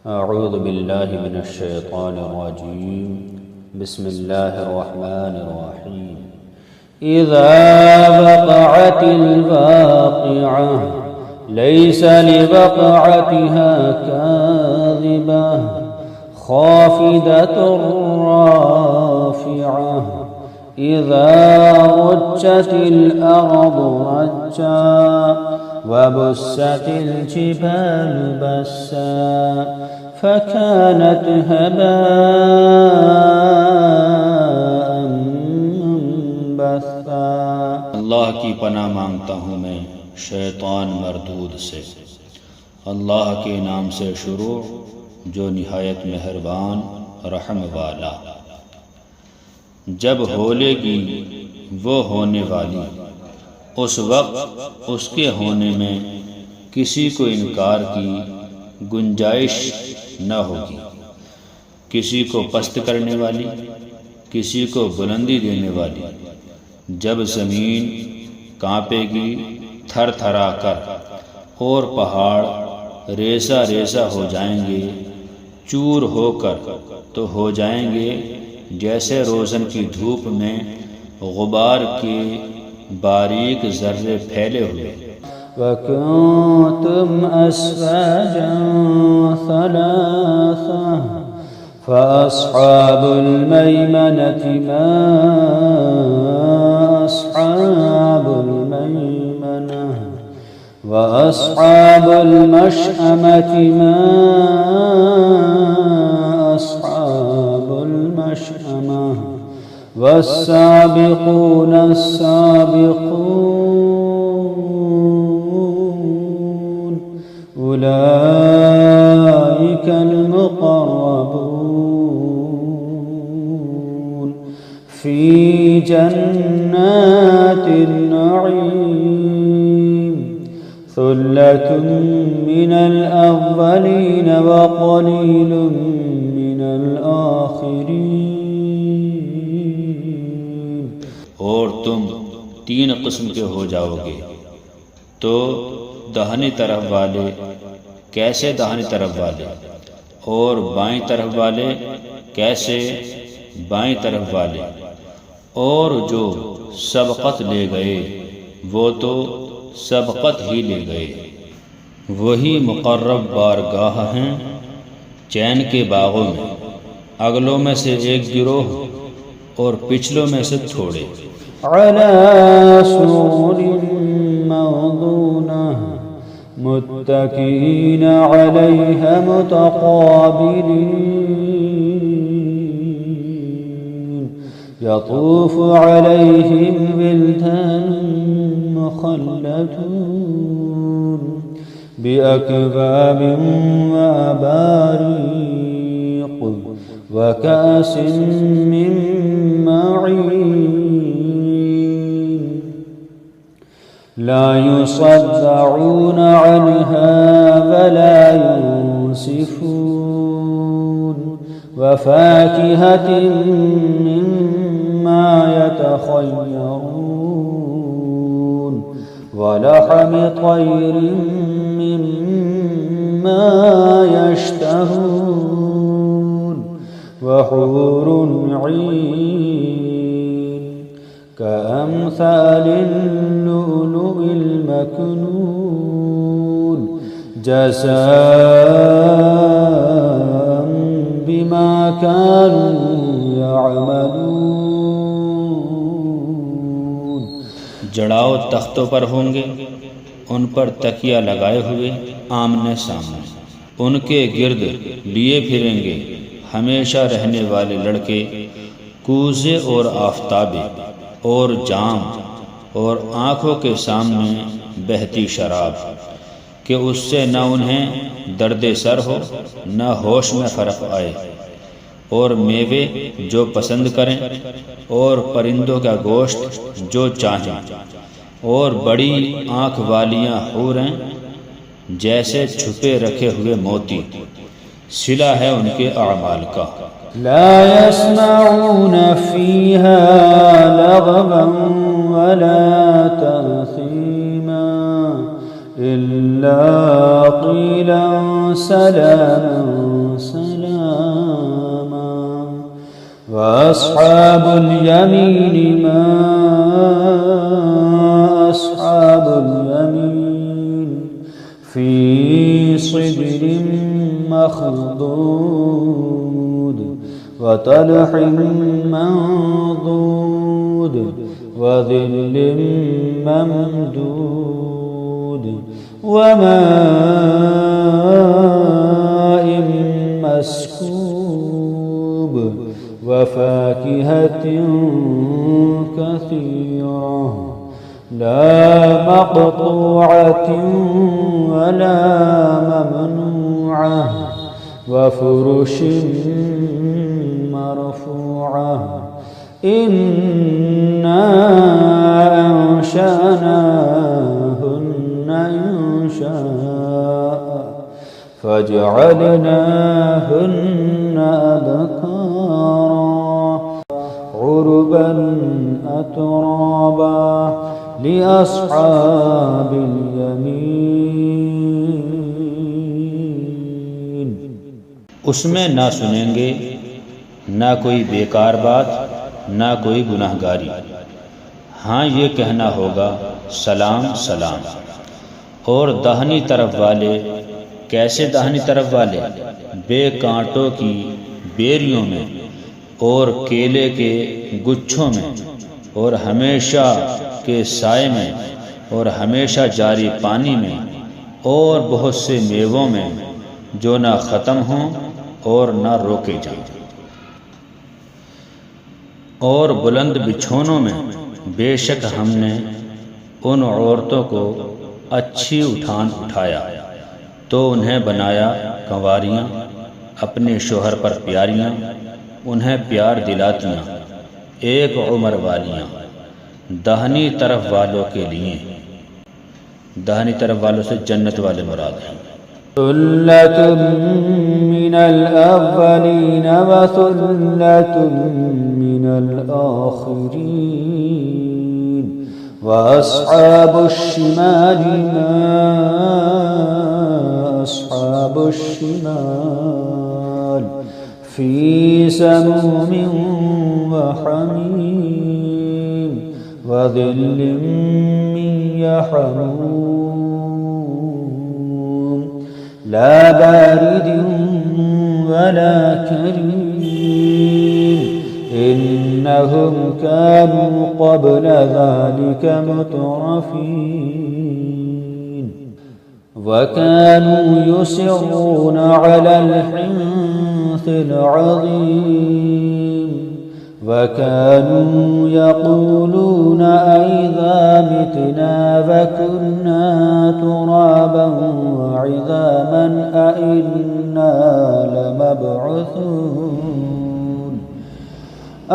अऊज़ु बिल्लाहि मिनश्शैतानिर्रजीम बिस्मिल्लाहिर्रहमानिर्रहीम। इज़ा वक़अतिल वाक़िअह लैसा लिवक़अतिहा काज़िबह ख़ाफ़िदतुर राफ़िअह इज़ा रुज्जतिल अर्ज़ु रज्जा वबुस्सतिल जिबालु बस्सा फ़कानत हबाअन मुंबस्सा। अल्लाह की पनाह मांगता हूँ मैं शैतान मरदूद से। अल्लाह के नाम से शुरू जो निहायत मेहरबान रहम वाला। जब होलेगी वो होने वाली, उस वक्त उसके होने में किसी को इनकार की गुंजाइश न होगी। किसी को पस्त करने वाली, किसी को बुलंदी देने वाली। जब ज़मीन कांपेगी थर थरा कर और पहाड़ रेसा रेसा हो जाएंगे, चूर होकर तो हो जाएंगे जैसे रोज़न की धूप में गुबार के बारीक ज़र्रे फैले हुए। वकुंतुम अस्वाजन सलासा फ़अस्हाबुल मैमनति मा अस्हाबुल मैमनह व अस्हाबुल मशअमति मा अस्हाबुल मशअमह वस्साबिक़ून अस्साबिक़ून उलाइकल मुक़र्रबून फ़ी जन्नातिन नईम सुल्लतुम मिनल अव्वलीन व क़लीलुम मिनल आखिरीन। और तुम तीन किस्म के हो जाओगे, तो दाहिनी तरफ वाले कैसे दाहिनी तरफ वाले, और बाईं तरफ वाले कैसे बाईं तरफ वाले। और जो सबक़त ले गए वो तो सबक़त ही ले गए। वही मुक़र्रब बारगाह हैं चैन के बागों में, अगलों में से एक गिरोह और पिछलों में से थोड़े। अला सुरुरिन मौदूनह मुत्तकीन अलैहा मुतक़ाबिलीन यतूफ़ु अलैहिम विल्दानुन मुख़ल्लदून बिअकवाबिन व अबारीक़ व कासिन मिन मईन ला युसद्दऊन अन्हा वला युंसिफून व फ़ाकिहतिन मिम्मा यतख़य्यरून व लहमि तयरिन मिम्मा यश्तहून व हूरुन ईन कअम्सालिल लुअलुइल मकनून जज़ाअन बिमा कानू यअमलून। जड़ाओ तख्तों पर होंगे, उन पर तकिया लगाए हुए आमने सामने। उनके गिर्द लिए फिरेंगे हमेशा रहने वाले लड़के, कूज़े और आफ़ताबे और जाम, और आँखों के सामने बहती शराब कि उससे न उन्हें दर्द सर हो न होश में फ़र्क आए। और मेवे जो पसंद करें, और परिंदों का गोश्त जो चाहें, और बड़ी आँख वालियाँ हूरें जैसे छुपे रखे हुए मोती। सिला है उनके अमाल का। ला यस्मऊन फ़ीहा लगवन वला तअसीमा इल्ला क़ीलन सलामन سلاما وأصحاب اليمين ما أصحاب اليمين في صدر مخضود وطلح منضود وظل ممدود وماء مسكوب وفاكهة كثيرة لا مقطوعة ولا ممنوعة وفرش مرفوعة إنا أنشأناهن إنشاء فجعلناهن أبكارا عربا أترابا لأصحاب اليمين। उसमें ना सुनेंगे ना कोई बेकार बात ना कोई गुनाहगारी। हाँ, ये कहना होगा सलाम सलाम। और दाहिनी तरफ वाले, कैसे दाहिनी तरफ वाले? बेकांटों की बेरियों में और केले के गुच्छों में और हमेशा के साए में और हमेशा जारी पानी में और बहुत से मेवों में जो ना ख़त्म हों और ना रोके जाएं। और बुलंद बिछौनों में बेशक हमने उन औरतों को अच्छी उठान उठाया तो उन्हें बनाया कंवारियाँ, अपने शोहर पर प्यारियाँ, उन्हें प्यार दिलातियाँ, एक उम्र वालियाँ। दाहिनी तरफ वालों के लिए, दाहिनी तरफ वालों से जन्नत वाले मुराद हैं। सुल्लतुम मिनल अव्वलीन व सुल्लतुम मिनल आखिरीन व अस्हाबुश शिमाल मा अस्हाबुश शिमाल फी समूमिन व हमीम व ज़िल्लिन मिन यहमूम ला बारिद वला करीम इन्नहुम कानू क़ब्ल ज़ालिक मुतरफ़ीन व कानू युसिर्रून अलल हिन्सिल अज़ीम व कानू यक़ूलून अइज़ा मितना व कुन्ना तुराबन व इज़ामन अइन्ना लमबअूसून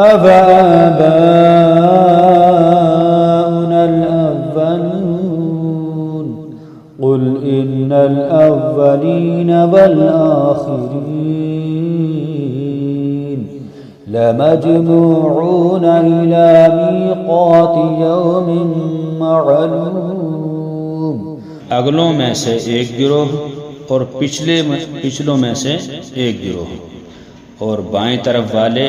अवआबाउनल अव्वलून क़ुल इन्नल अव्वलीन वल आखिरीन लमजमूऊन इला मीक़ाति यौमिन मअलूम। अगलों में से एक गिरोह और पिछलों में से एक गिरोह। और बाएं तरफ वाले,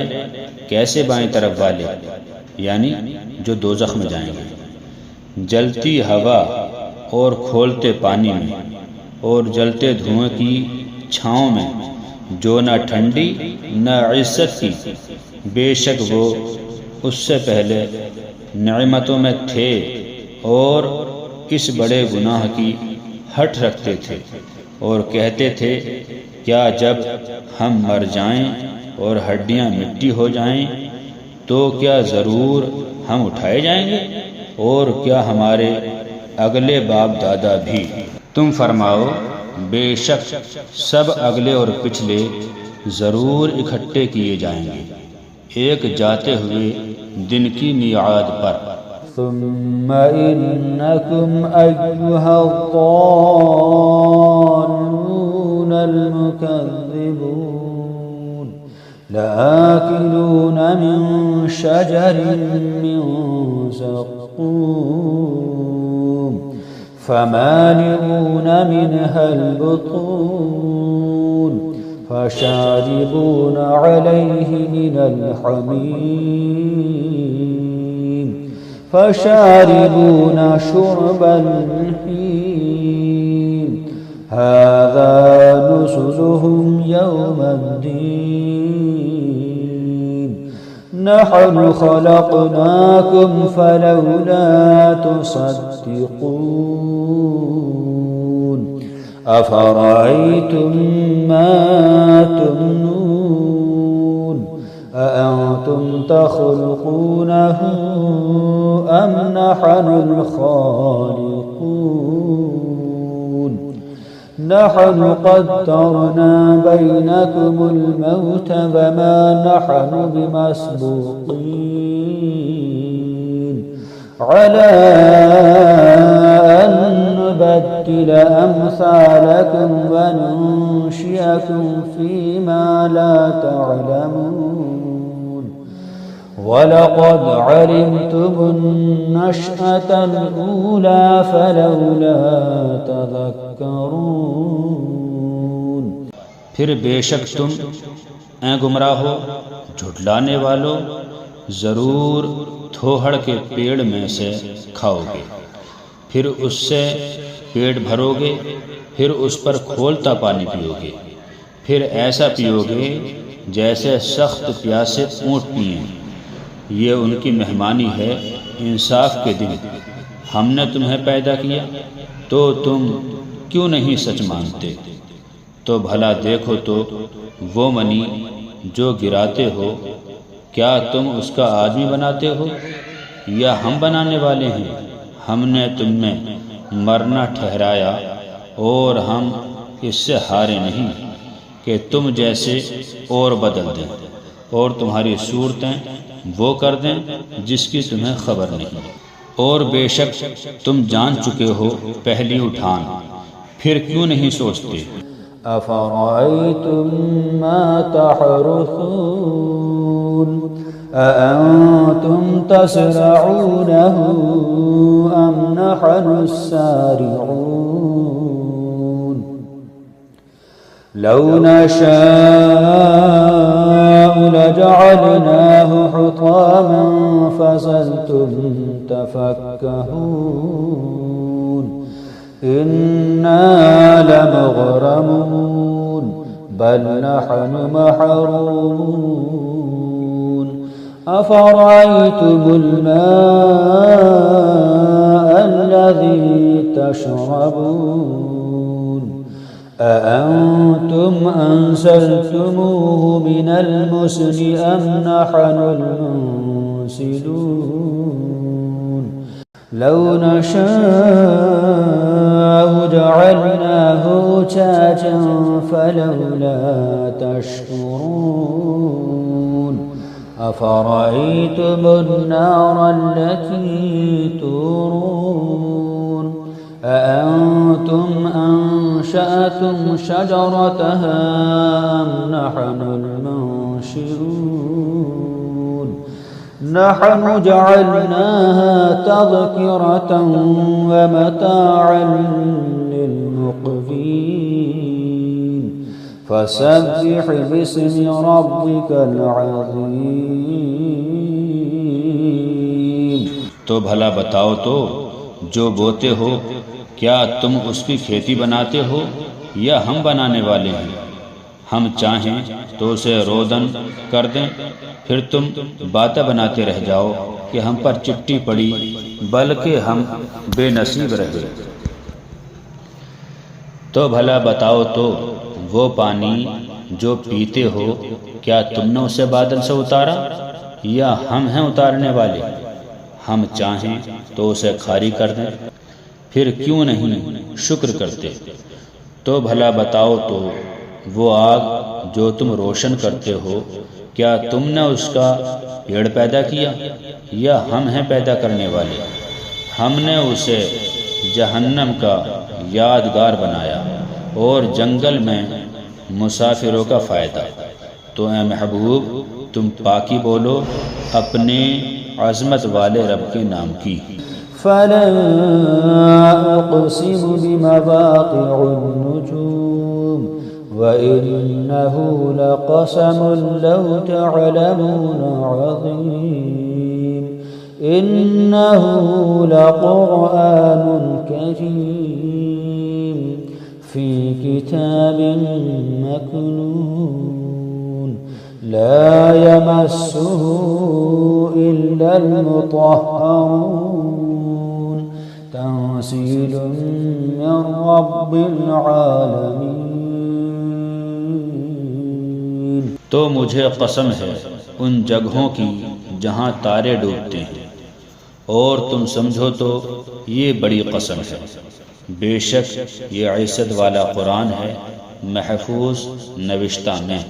कैसे बाएं तरफ वाले? यानी जो दोज़ख में जाएंगे। जलती हवा और खोलते पानी में और जलते धुएं की छाँव में, जो न ठंडी न इज्जत की, बेशक वो उससे पहले नेमतों में थे और इस बड़े गुनाह की हट रखते थे और कहते थे, क्या जब हम मर जाएं और हड्डियां मिट्टी हो जाएं तो क्या ज़रूर हम उठाए जाएंगे? और क्या हमारे अगले बाप दादा भी? तुम फरमाओ, बेशक सब अगले और पिछले ज़रूर इकट्ठे किए जाएंगे एक जाते हुए दिन की मियाद पर। सुम्मा इन्नकुम अय्युहद्दाल्लूनल मुकज़्ज़िबून लाकिलून मिन शजरिन मिन ज़क़्क़ूम फमालिऊन मिनहल बुतून فشاربون عليه من الحميم فشاربون شرب الهيم هذا نزلهم يوم الدين نحن خلقناكم فلولا تصدقون أفرأيتم ما تمنون أأنتم تخلقونه أم نحن الخالقون نحن قدرنا بينكم الموت وما نحن بمسبوقين على أن نبدل أمثالكم وننشئكم فيما لا تعلمون ولقد علمتم النشأة الأولى فلولا تذكرون फिर बेशक तुम ऐ गुमराहो झुठलाने वालों ज़रूर थोहड़ के पेड़ में से खाओगे, फिर उससे पेट भरोगे, फिर उस पर खोलता पानी पियोगे, फिर ऐसा पियोगे जैसे सख्त प्यासे ऊँट पिए। ये उनकी मेहमानी है इंसाफ के दिन। हमने तुम्हें पैदा किया तो तुम क्यों नहीं सच मानते? तो भला देखो तो वो मनी जो गिराते हो, क्या तुम उसका आदमी बनाते हो या हम बनाने वाले हैं? हमने तुम्हें मरना ठहराया और हम इससे हारे नहीं कि तुम जैसे और बदल दें और तुम्हारी सूरतें वो कर दें जिसकी तुम्हें खबर नहीं। और बेशक तुम जान चुके हो पहली उठान, फिर क्यों नहीं सोचते? أفرأيتم ما تحرثون أأنتم تزرعونه أم نحن الزارعون لو نشاء لجعلناه حطاما فظلتم تفكهون إنا لمغرمون بل نحن محرومون أفرأيتم الماء الذي تشربون أأنتم أنزلتموه من المزن أم نحن المنزلون لو نشاء جعلناه أجاجا فلولا تشكرون أفرأيتم النار التي تورون أأنتم أنشأتم شجرتها أم نحن المنشئون نحن جعلناها تذكرة ومتاعا للمقوين فسبح باسم ربك العظيم। तो भला बताओ तो जो बोते हो, क्या तुम उसकी खेती बनाते हो या हम बनाने वाले हैं? हम चाहें तो उसे रोदन कर दें, फिर तुम बातें बनाते रह जाओ कि हम पर चिट्ठी पड़ी, बल्कि हम बेनसीब रहे। तो भला बताओ तो वो पानी जो पीते हो, क्या तुमने उसे बादल से उतारा या हम हैं उतारने वाले? हम चाहें तो उसे खारी कर दें, फिर क्यों नहीं शुक्र करते? तो भला बताओ तो वो आग जो तुम रोशन करते हो, क्या तुमने उसका पेड़ पैदा किया या हम हैं पैदा करने वाले? हमने उसे जहन्नम का यादगार बनाया और जंगल में मुसाफिरों का फ़ायदा। तो ए महबूब, तुम पाकी बोलो अपने अज़मत वाले रब के नाम की। फला उक़सिमु बिमवाक़िउन नुजूम वइन्नहु लक़समुन लौ तअलमून अज़ीम इन्नहु लक़ुरआनुन करीम फ़ी किताबिन मकनून ला यमस्सुहु इल्लल मुत्तहहरून तंज़ीलुम मिन रब्बिल आलमीन। तो मुझे कसम है उन जगहों की जहाँ तारे डूबते हैं, और तुम समझो तो ये बड़ी कसम है। बेशक ये इज़्ज़त वाला कुरान है, महफूज नविश्ता में,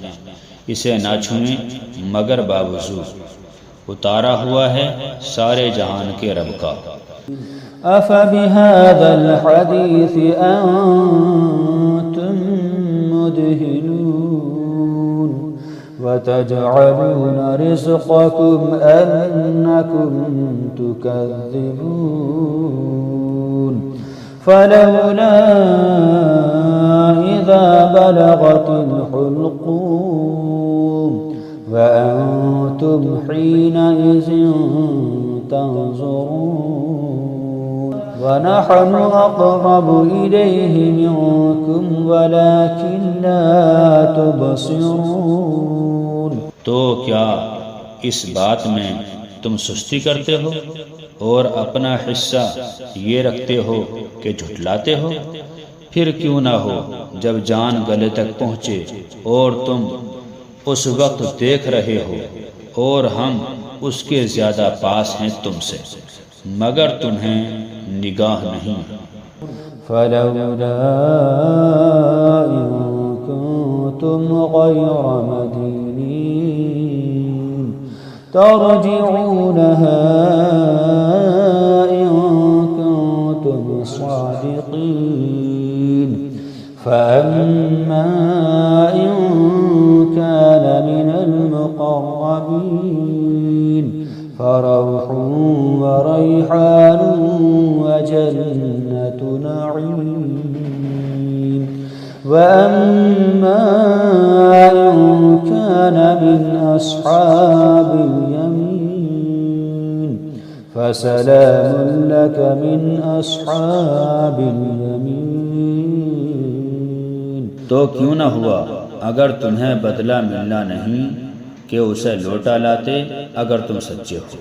इसे ना छुएं मगर बावजू उतारा हुआ है सारे जहान के रब का। अफ़बिहाज़ल हदीस अंतुम मुदहिनून वतजअलून रिज़क़कुम अन्नकुम तुकज़्ज़िबून फलौला इज़ा बलगतिल हुल्क़ूम वअंतुम हीनइज़िन तंज़ुरून वनहनु अक़रबु इलैहि मिनकुम वलाकिन ला तुबसिरून। तो क्या इस बात में तुम सुस्ती करते हो और अपना हिस्सा ये रखते हो कि झुठलाते हो? फिर क्यों ना हो जब जान गले तक पहुँचे और तुम उस वक्त देख रहे हो और हम उसके ज़्यादा पास हैं तुमसे, मगर तुम्हें निगाह नहीं। फलौला इन कुंतुम गैर मदीनीन तरजिऊनहा इन कुंतुम सादिकीन फअम्मा इन कान मिनल मुक़र्रबीन फरौह वरैहान वजन्नत नईम वअम्मा इन कान मिन अस्हाबिल यमीन फसलामुन लक मिन अस्हाबिल यमीन। तो क्यों न हुआ अगर तुम्हें बदला मिलना नहीं कि उसे लौटा लाते अगर तुम सच्चे हो।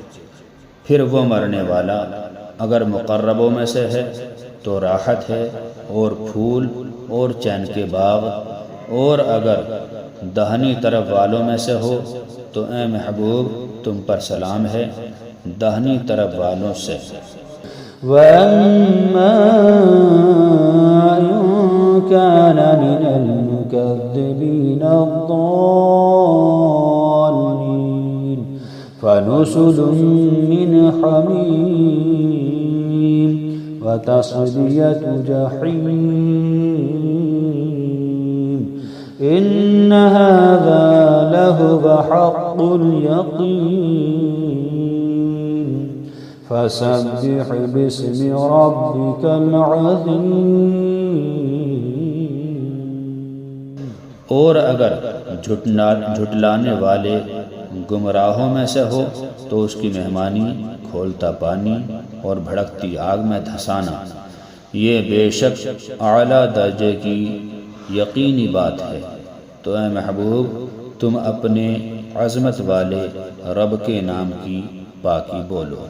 फिर वो मरने वाला अगर मुक़र्रबों में से है तो राहत है और फूल और चैन के बाग, और अगर दाहिनी तरफ वालों में से हो तो ए महबूब तुम पर सलाम है दाहिनी तरफ वालों से। वअम्मा इन कान मिनल मुकज़्ज़िबीन अद्दाल्लीन फनुज़ुलुम मिन हमीम वतस्लियतु जहीम इन्न हाज़ा लहुव हक़्क़ुल यक़ीन फसब्बिह बिस्मि रब्बिकल अज़ीम। और अगर झुटलाने वाले गुमराहों में से हो तो उसकी मेहमानी खोलता पानी और भड़कती आग में धंसाना, ये बेशक आला दर्जे की यकीनी बात है। तो ए महबूब तुम अपने अज़मत वाले रब के नाम की पाकी बोलो।